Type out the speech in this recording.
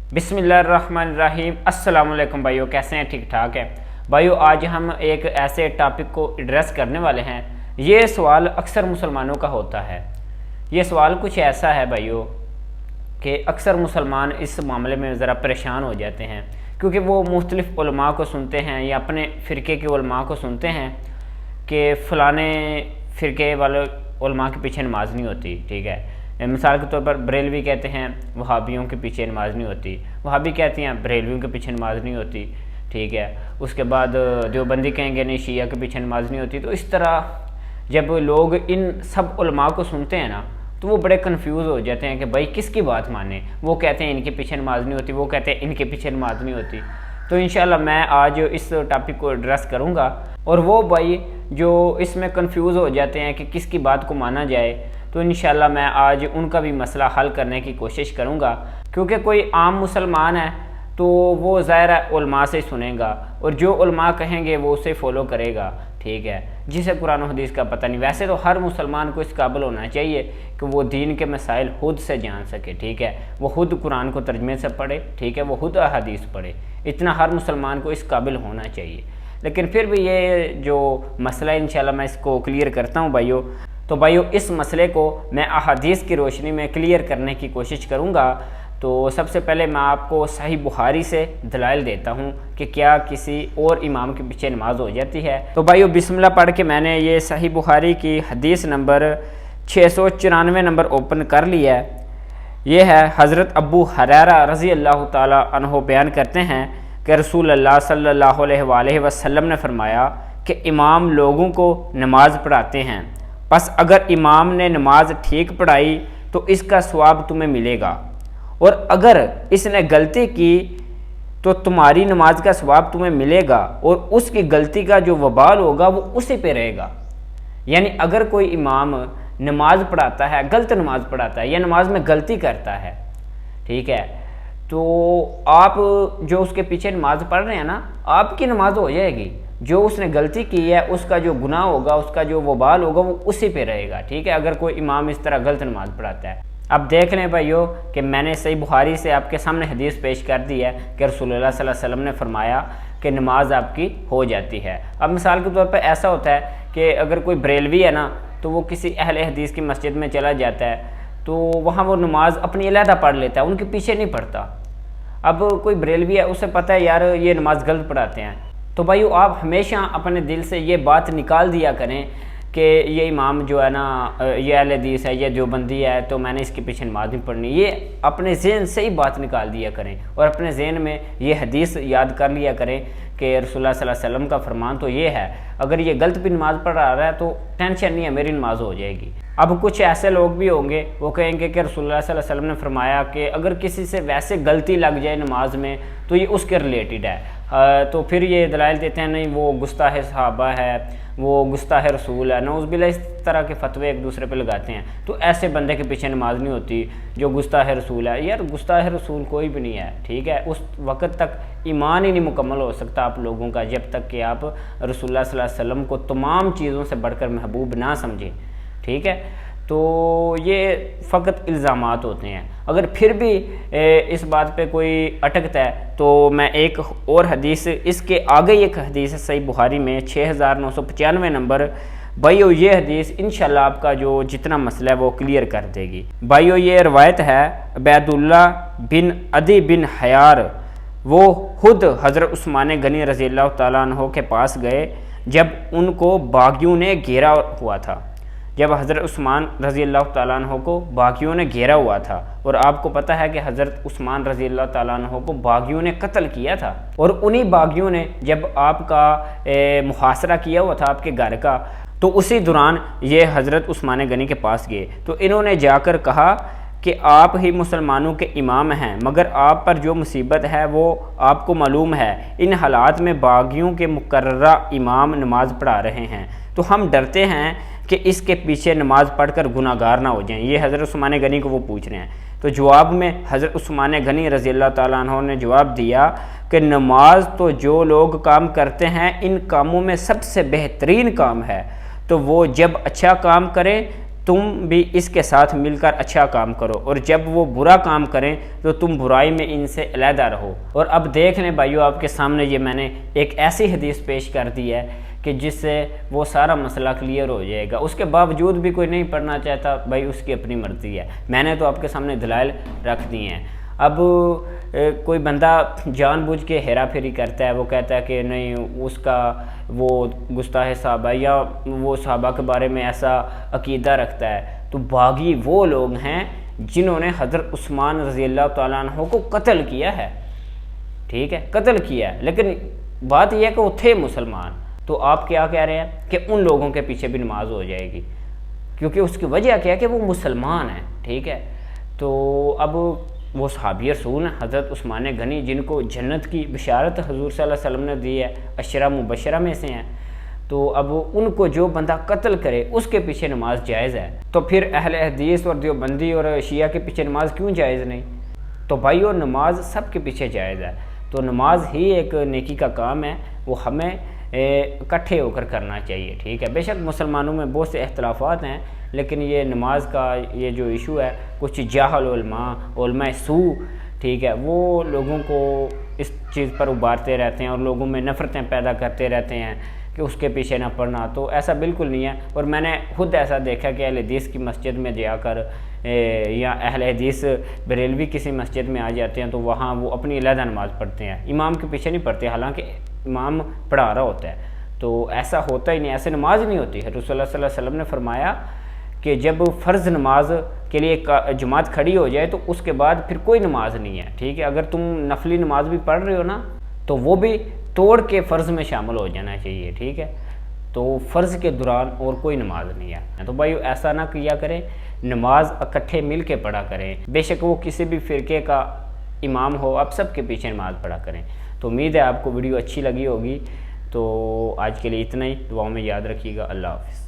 बिस्मिल्लाहिर्रहमानिर्रहीम। अस्सलाम वालेकुम भाइयों, कैसे हैं? ठीक ठाक है भाइयों। आज हम एक ऐसे टॉपिक को एड्रेस करने वाले हैं। ये सवाल अक्सर मुसलमानों का होता है। ये सवाल कुछ ऐसा है भाइयों कि अक्सर मुसलमान इस मामले में ज़रा परेशान हो जाते हैं, क्योंकि वो मुख्तलिफ़ उलमा को सुनते हैं या अपने फ़िरके के उलमा को सुनते हैं कि फ़लाने फ़िरके वाले उलमा के पीछे नमाज नहीं होती। ठीक है, मिसाल के तौर पर बरेलवी कहते हैं वहाबियों के पीछे नमाज नहीं होती, वहाबी कहती हैं बरेलवियों के पीछे नमाज नहीं होती। ठीक है, उसके बाद देवबंदी कहेंगे नहीं शिया के पीछे नमाज नहीं होती। तो इस तरह जब लोग इन सब उलमा को सुनते हैं ना, तो वो बड़े कन्फ्यूज़ हो जाते हैं कि भाई किसकी बात माने। वो कहते हैं इनके पीछे नमाज नहीं होती, वो कहते हैं इनके पीछे नमाज नहीं होती। तो इंशाल्लाह मैं आज इस टॉपिक को एड्रेस करूँगा, और वो भाई जो इसमें कन्फ्यूज़ हो जाते हैं कि किसकी बात को माना जाए, तो इंशाल्लाह मैं आज उनका भी मसला हल करने की कोशिश करूँगा। क्योंकि कोई आम मुसलमान है तो वो ज़ाहिर है उलमा से सुनेगा, और जो उलमा कहेंगे वो उसे फॉलो करेगा। ठीक है, जिसे कुरान और हदीस का पता नहीं। वैसे तो हर मुसलमान को इस काबिल होना चाहिए कि वो दीन के मसाइल खुद से जान सके। ठीक है, वो खुद कुरान को तर्जमे से पढ़े। ठीक है, वो खुद हदीस पढ़े। इतना हर मुसलमान को इस काबिल होना चाहिए। लेकिन फिर भी ये जो मसला है इंशाल्लाह मैं इसको क्लियर करता हूँ भाइयों। तो भाइयों इस मसले को मैं अहादीस की रोशनी में क्लियर करने की कोशिश करूँगा। तो सबसे पहले मैं आपको सही बुखारी से दलाइल देता हूँ कि क्या किसी और इमाम के पीछे नमाज हो जाती है। तो भाइयों बिस्मिल्लाह पढ़ के मैंने ये सही बुखारी की हदीस नंबर 694 नंबर ओपन कर लिया है। ये है हज़रत अबू हुरैरा रज़ी अल्लाह ताला अन्हो बयान करते हैं कि रसूल अल्लाह सल्लल्लाहु अलैहि वसल्लम ने फरमाया कि इमाम लोगों को नमाज पढ़ाते हैं, बस अगर इमाम ने नमाज ठीक पढ़ाई तो इसका सवाब तुम्हें मिलेगा, और अगर इसने गलती की तो तुम्हारी नमाज का सवाब तुम्हें मिलेगा, और उसकी गलती का जो वबाल होगा वो उसी पे रहेगा। यानी अगर कोई इमाम नमाज पढ़ाता है, गलत नमाज पढ़ाता है या नमाज में गलती करता है, ठीक है, तो आप जो उसके पीछे नमाज पढ़ रहे हैं ना, आपकी नमाज हो जाएगी। जो उसने गलती की है उसका जो गुनाह होगा, उसका जो वबाल होगा वो उसी पे रहेगा। ठीक है, अगर कोई इमाम इस तरह गलत नमाज पढ़ाता है। अब देख लें भाइयों कि मैंने सही बुखारी से आपके सामने हदीस पेश कर दी है कि रसूलुल्लाह सल्लल्लाहु अलैहि वसल्लम ने फरमाया कि नमाज आपकी हो जाती है। अब मिसाल के तौर पर ऐसा होता है कि अगर कोई बरेलवी है ना, तो वो किसी अहले हदीस की मस्जिद में चला जाता है, तो वहाँ वो नमाज अपनी अलहदा पढ़ लेता है, उनके पीछे नहीं पढ़ता। अब कोई बरेलवी है, उसे पता है यार ये नमाज गलत पढ़ाते हैं, तो भाइयों आप हमेशा अपने दिल से ये बात निकाल दिया करें कि ये इमाम जो है ना, ये अहले हदीस है, ये देवबंदी है, तो मैंने इसके पीछे नमाज नहीं पढ़नी। ये अपने ज़हन से ही बात निकाल दिया करें, और अपने ज़हन में ये हदीस याद कर लिया करें कि रसूलुल्लाह सल्लल्लाहु अलैहि वसल्लम का फरमान तो ये है, अगर ये गलत भी नमाज़ पढ़ रहा है तो टेंशन नहीं है, मेरी नमाज हो जाएगी। अब कुछ ऐसे लोग भी होंगे वो कहेंगे कि रसूलुल्लाह सल्लल्लाहु अलैहि वसल्लम ने फरमाया कि अगर किसी से वैसे गलती लग जाए नमाज में तो ये उसके रिलेटेड है। तो फिर ये दलाइल देते हैं नहीं वो गुस्ताह सहाबा है, वो गुस्ताह रसूल है, नौज़ुबिल्लाह, इस तरह के फतवे एक दूसरे पे लगाते हैं। तो ऐसे बंदे के पीछे नमाज नहीं होती जो गुस्ताह रसूल है। यार गुस्ताह रसूल कोई भी नहीं है। ठीक है, उस वक़्त तक ईमान ही नहीं मुकम्मल हो सकता आप लोगों का जब तक कि आप रसूलुल्लाह सल्लल्लाहु अलैहि वसल्लम को तमाम चीज़ों से बढ़कर महबूब ना समझें। ठीक है, तो ये फ़कत इल्ज़ामात होते हैं। अगर फिर भी इस बात पे कोई अटकता है तो मैं एक और हदीस, इसके आगे एक हदीस है सही बुखारी में 6995 नंबर। भाइयों ये हदीस इंशाल्लाह आपका जो जितना मसला है वो क्लियर कर देगी। भाइयों ये रवायत है उबैदुल्लाह बिन अदी बिन हयार, वो खुद हज़रत उस्मान गनी रज़ी अल्लाह ताला अन्हो के पास गए जब उनको बागियों ने घेरा हुआ था। जब हज़रत उस्मान रज़ी अल्लाह ताला अन्हो को बागियों ने घेरा हुआ था, और आपको पता है कि हज़रत उस्मान रज़ी अल्लाह ताला अन्हो को बागियों ने कत्ल किया था, और उन्हीं बागियों ने जब आपका मुहासरा किया हुआ था आपके घर का, तो उसी दौरान ये हज़रत उस्मान गनी के पास गए। तो इन्होंने जाकर कहा कि आप ही मुसलमानों के इमाम हैं, मगर आप पर जो मुसीबत है वो आपको मालूम है। इन हालात में बागियों के मुकर्ररा इमाम नमाज पढ़ा रहे हैं, तो हम डरते हैं कि इसके पीछे नमाज पढ़कर गुनाहगार ना हो जाएं। ये हज़रत उस्मान गनी को वो पूछ रहे हैं। तो जवाब में हज़रत उस्मान गनी रज़ी अल्लाह ताला अन्हु ने जवाब दिया कि नमाज तो जो लोग काम करते हैं इन कामों में सबसे बेहतरीन काम है, तो वो जब अच्छा काम करें تم بھی اس کے ساتھ مل کر اچھا کام کرو، اور جب وہ برا کام کریں تو تم برائی میں ان سے علیحدہ رہو۔ اور اب دیکھ لیں بھائیو، آپ کے سامنے یہ میں نے ایک ایسی حدیث پیش کر دی ہے کہ جس سے وہ سارا مسئلہ کلیئر ہو جائے گا۔ اس کے باوجود بھی کوئی نہیں پڑھنا چاہتا، بھائی اس کی اپنی مرضی ہے، میں نے تو آپ کے سامنے دلائل رکھ دی ہیں۔ اب کوئی بندہ جان بوجھ کے ہیرا پھیری کرتا ہے، وہ کہتا ہے کہ نہیں اس کا وہ گستاخ صحابہ یا وہ صحابہ کے بارے میں ایسا عقیدہ رکھتا ہے، تو باغی وہ لوگ ہیں جنہوں نے حضرت عثمان رضی اللہ تعالیٰ عنہ کو قتل کیا ہے، ٹھیک ہے، قتل کیا ہے، لیکن بات یہ ہے کہ وہ تھے مسلمان۔ تو آپ کیا کہہ رہے ہیں کہ ان لوگوں کے پیچھے بھی نماز ہو جائے گی، کیونکہ اس کی وجہ کیا ہے کہ وہ مسلمان ہیں، ٹھیک ہے۔ تو اب وہ صحابی رسول ہیں حضرت عثمان غنی، جن کو جنت کی بشارت حضور صلی اللہ علیہ وسلم نے دی ہے، عشرہ مبشرہ میں سے ہیں، تو اب ان کو جو بندہ قتل کرے اس کے پیچھے نماز جائز ہے، تو پھر اہل حدیث اور دیوبندی اور شیعہ کے پیچھے نماز کیوں جائز نہیں؟ تو بھائیو نماز سب کے پیچھے جائز ہے، تو نماز ہی ایک نیکی کا کام ہے، وہ ہمیں اکٹھے ہو کر کرنا چاہیے، ٹھیک ہے۔ بے شک مسلمانوں میں بہت سے اختلافات ہیں، لیکن یہ نماز کا یہ جو ایشو ہے، کچھ جاہل علماء سو، ٹھیک ہے، وہ لوگوں کو اس چیز پر ابھارتے رہتے ہیں اور لوگوں میں نفرتیں پیدا کرتے رہتے ہیں کہ اس کے پیچھے نہ پڑھنا، تو ایسا بالکل نہیں ہے۔ اور میں نے خود ایسا دیکھا کہ اہل حدیث کی مسجد میں جا کر یا اہل حدیث بریلوی کسی مسجد میں آ جاتے ہیں تو وہاں وہ اپنی علیحدہ نماز پڑھتے ہیں، امام کے پیچھے نہیں پڑھتے، حالانکہ امام پڑھا رہا ہوتا ہے، تو ایسا ہوتا ہی نہیں، ایسے نماز نہیں ہوتی ہے۔ رسول اللہ صلی اللہ علیہ وسلم نے فرمایا کہ جب فرض نماز کے لیے جماعت کھڑی ہو جائے تو اس کے بعد پھر کوئی نماز نہیں ہے، ٹھیک ہے۔ اگر تم نفلی نماز بھی پڑھ رہے ہو نا تو وہ بھی توڑ کے فرض میں شامل ہو جانا چاہیے، ٹھیک ہے۔ تو فرض کے دوران اور کوئی نماز نہیں ہے، تو بھائی ایسا نہ کیا کریں، نماز اکٹھے مل کے پڑھا کریں، بے شک وہ کسی بھی فرقے کا امام ہو، آپ سب کے پیچھے نماز پڑھا کریں۔ تو امید ہے آپ کو ویڈیو اچھی لگی ہوگی، تو آج کے لیے اتنا ہی، دعاؤں میں یاد رکھیے گا، اللہ حافظ۔